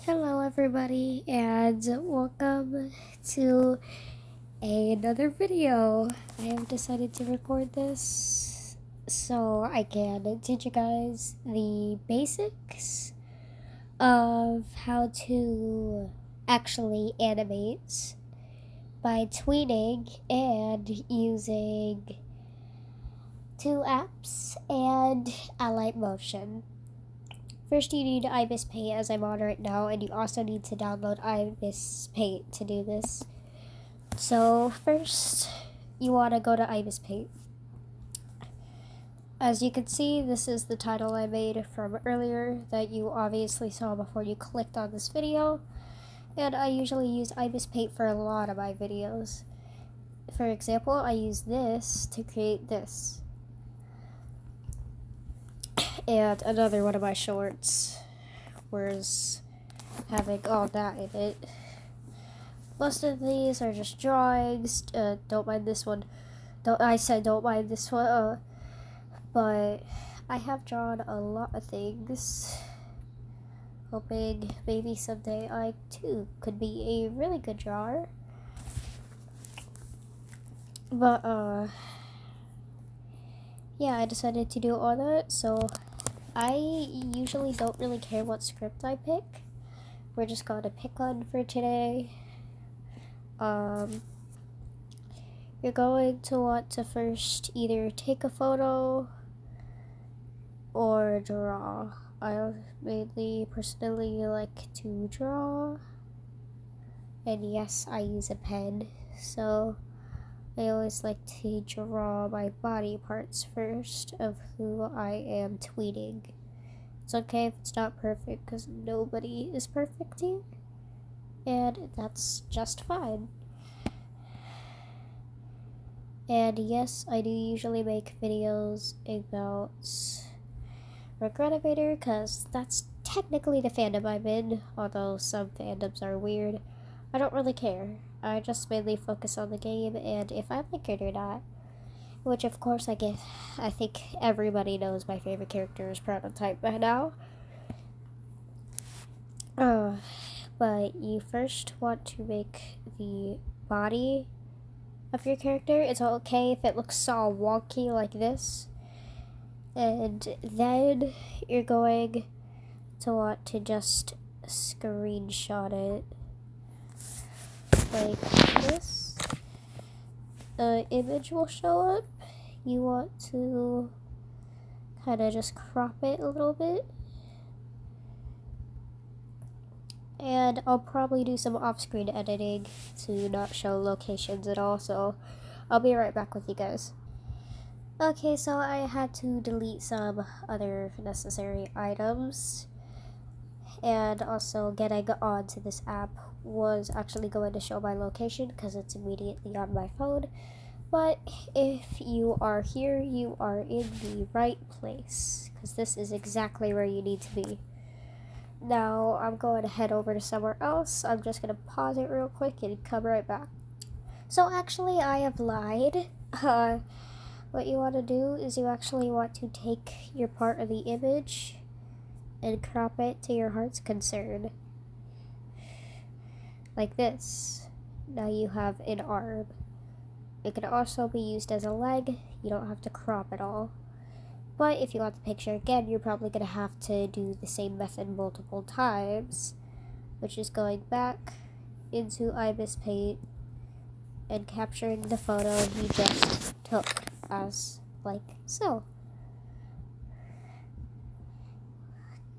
Hello, everybody, and welcome to another video. I have decided to record this so I can teach you guys the basics of how to actually animate by tweeting and using two apps and Alight Motion. First, you need Ibis Paint as I'm on right now, and you also need to download Ibis Paint to do this. So first, you want to go to Ibis Paint. As you can see, this is the title I made from earlier that you obviously saw before you clicked on this video. And I usually use Ibis Paint for a lot of my videos. For example, I use this to create this. And another one of my shorts was having all that in it. Most of these are just drawings. Don't mind this one. Don't mind this one. But I have drawn a lot of things, hoping maybe someday I too could be a really good drawer. But yeah, I decided to do all that. So I usually don't really care what script I pick. We're just going to pick one for today. You're going to want to first either take a photo or draw. I mainly personally like to draw. And yes, I use a pen. So I always like to draw my body parts first of who I am tweeting. It's okay if it's not perfect because nobody is perfect here, and that's just fine. And yes, I do usually make videos about Regrettivator because that's technically the fandom I'm in, although some fandoms are weird. I don't really care. I just mainly focus on the game and if I like it or not. Which of course I think everybody knows my favorite character is Prototype by now. But you first want to make the body of your character. It's okay if it looks all wonky like this. And then you're going to want to just screenshot it like this. The image will show up. You want to kind of just crop it a little bit. And I'll probably do some off-screen editing to not show locations at all, so I'll be right back with you guys. Okay, so I had to delete some other necessary items, and also getting onto this app was actually going to show my location because it's immediately on my phone. But if you are here, you are in the right place because this is exactly where you need to be. Now I'm going to head over to somewhere else. I'm just going to pause it real quick and come right back. So actually I have lied. What you want to do is you actually want to take your part of the image and crop it to your heart's concern. Like this. Now you have an arm. It can also be used as a leg. You don't have to crop it all. But if you want the picture again, you're probably going to have to do the same method multiple times, which is going back into Ibis Paint and capturing the photo you just took as like so.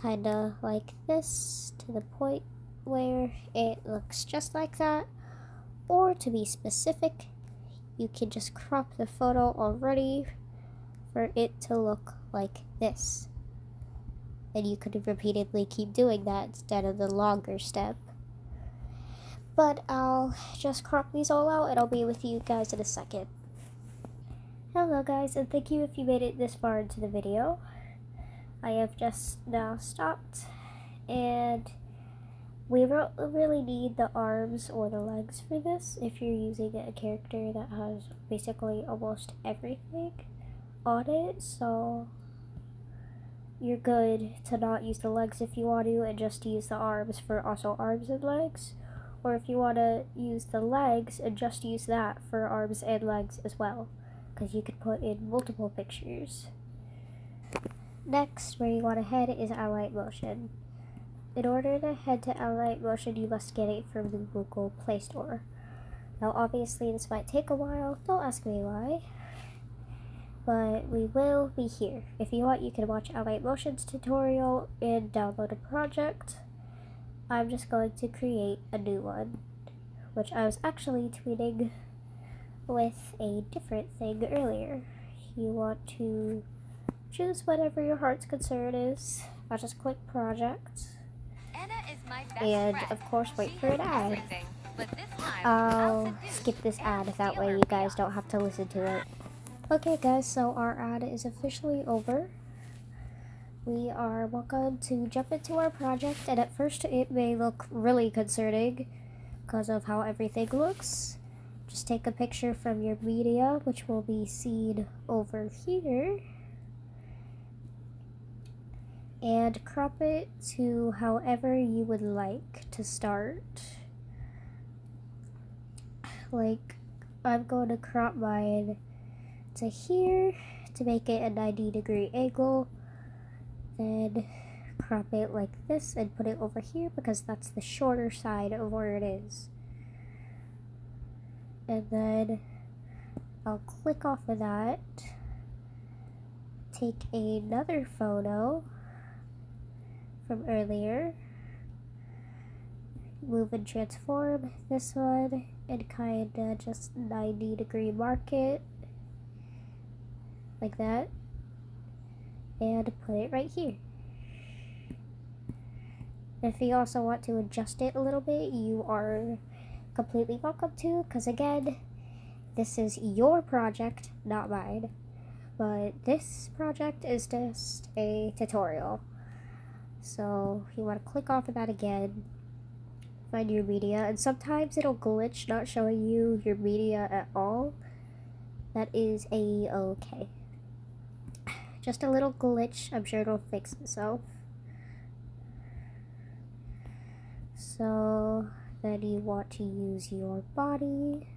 Kinda like this to the point where it looks just like that. Or to be specific, you can just crop the photo already for it to look like this. And you could repeatedly keep doing that instead of the longer step. But I'll just crop these all out and I'll be with you guys in a second. Hello guys, and thank you if you made it this far into the video. I have just now stopped, and we don't really need the arms or the legs for this if you're using a character that has basically almost everything on it, so you're good to not use the legs if you want to, and just use the arms for also arms and legs. Or if you want to use the legs and just use that for arms and legs as well, because you could put in multiple pictures. Next, where you want to head is Alight Motion. In order to head to Alight Motion, you must get it from the Google Play Store. Now, obviously, this might take a while. Don't ask me why. But we will be here. If you want, you can watch Alight Motion's tutorial and download a project. I'm just going to create a new one, which I was actually tweeting with a different thing earlier. You want to choose whatever your heart's concern is. I'll just click project. And of course wait for an ad. I'll skip this ad, that way you guys don't have to listen to it. Okay guys, so our ad is officially over. We are welcome to jump into our project, and at first it may look really concerning because of how everything looks. Just take a picture from your media, which will be seen over here, and crop it to however you would like to start. Like, I'm going to crop mine to here to make it a 90-degree angle, then crop it like this and put it over here because that's the shorter side of where it is. And then I'll click off of that, take another photo from earlier, move and transform this one, and kinda just 90-degree mark it like that, and put it right here. If you also want to adjust it a little bit, you are completely welcome to, because again, this is your project, not mine. But this project is just a tutorial. So you want to click off of that again, find your media, and sometimes it'll glitch not showing you your media at all. That is a-okay. Just a little glitch, I'm sure it'll fix itself. So then you want to use your body.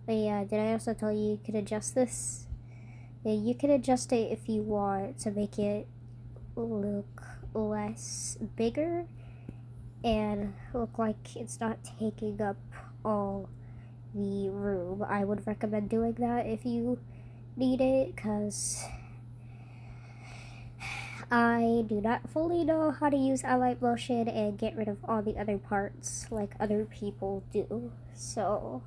But yeah, did I also tell you you can adjust this? Yeah, you can adjust it if you want to make it look less bigger and look like it's not taking up all the room. I would recommend doing that if you need it, because I do not fully know how to use Alight Motion and get rid of all the other parts like other people do. So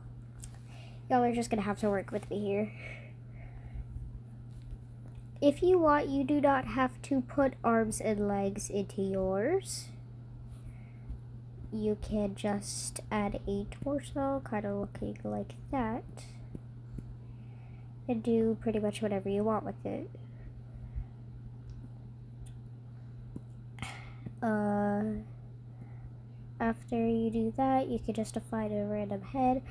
y'all are just gonna have to work with me here. If you want, you do not have to put arms and legs into yours. You can just add a torso, kind of looking like that, and do pretty much whatever you want with it. After you do that, you can just define a random head.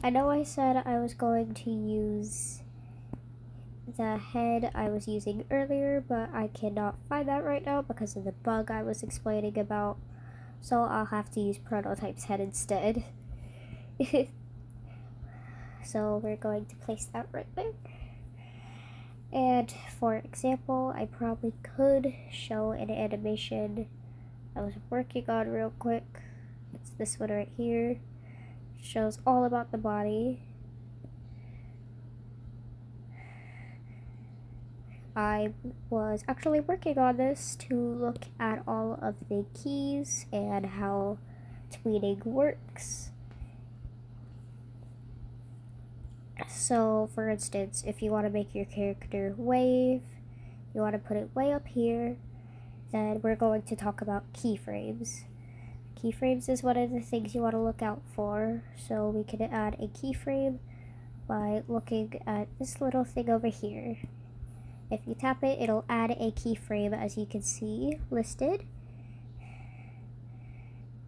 I know I said I was going to use the head I was using earlier, but I cannot find that right now because of the bug I was explaining about, so I'll have to use Prototype's head instead. So we're going to place that right there. And for example, I probably could show an animation I was working on real quick. It's this one right here. It shows all about the body. I was actually working on this to look at all of the keys and how tweeting works. So, for instance, if you want to make your character wave, you want to put it way up here, then we're going to talk about keyframes. Keyframes is one of the things you want to look out for, so we can add a keyframe by looking at this little thing over here. If you tap it, it'll add a keyframe, as you can see listed.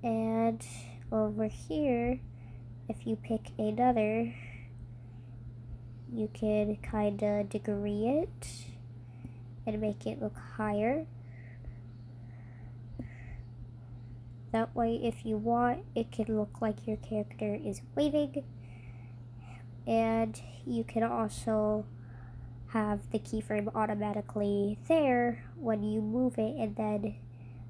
And over here, if you pick another, you can kinda degree it and make it look higher. That way, if you want, it can look like your character is waving. And you can also have the keyframe automatically there when you move it, and then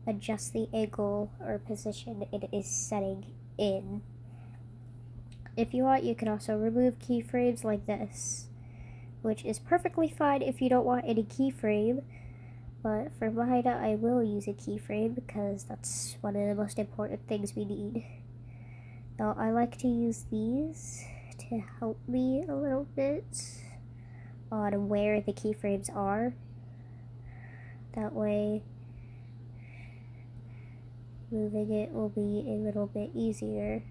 adjust the angle or position it is setting in. If you want, you can also remove keyframes like this, which is perfectly fine if you don't want any keyframe. But for mine, I will use a keyframe because that's one of the most important things we need. Now, I like to use these to help me a little bit on where the keyframes are. That way, moving it will be a little bit easier.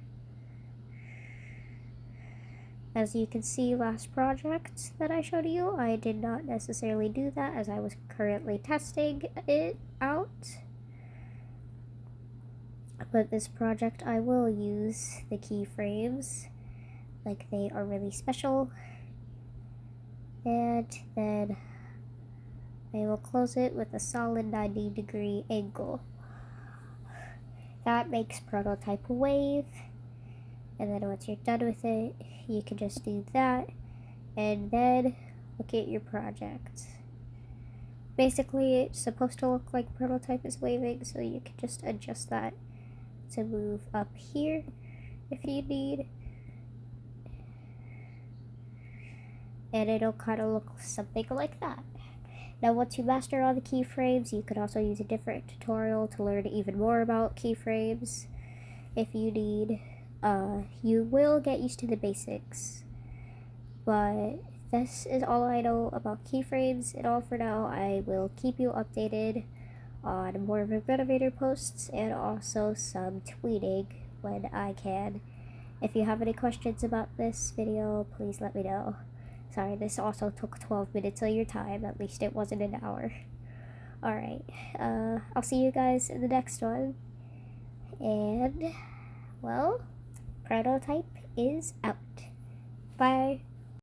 As you can see, last project that I showed you, I did not necessarily do that as I was currently testing it out. But this project I will use the keyframes, like they are really special. And then I will close it with a solid 90-degree angle. That makes prototype wave. And then once you're done with it, you can just do that, and then look at your project. Basically, it's supposed to look like prototype is waving, so you can just adjust that to move up here if you need. And it'll kind of look something like that. Now, once you master all the keyframes, you can also use a different tutorial to learn even more about keyframes if you need. You will get used to the basics, but this is all I know about keyframes and all for now. I will keep you updated on more renovator posts and also some tweeting when I can. If you have any questions about this video, please let me know. Sorry, this also took 12 minutes of your time. At least it wasn't an hour. Alright, I'll see you guys in the next one. And, well, prototype is out. Bye.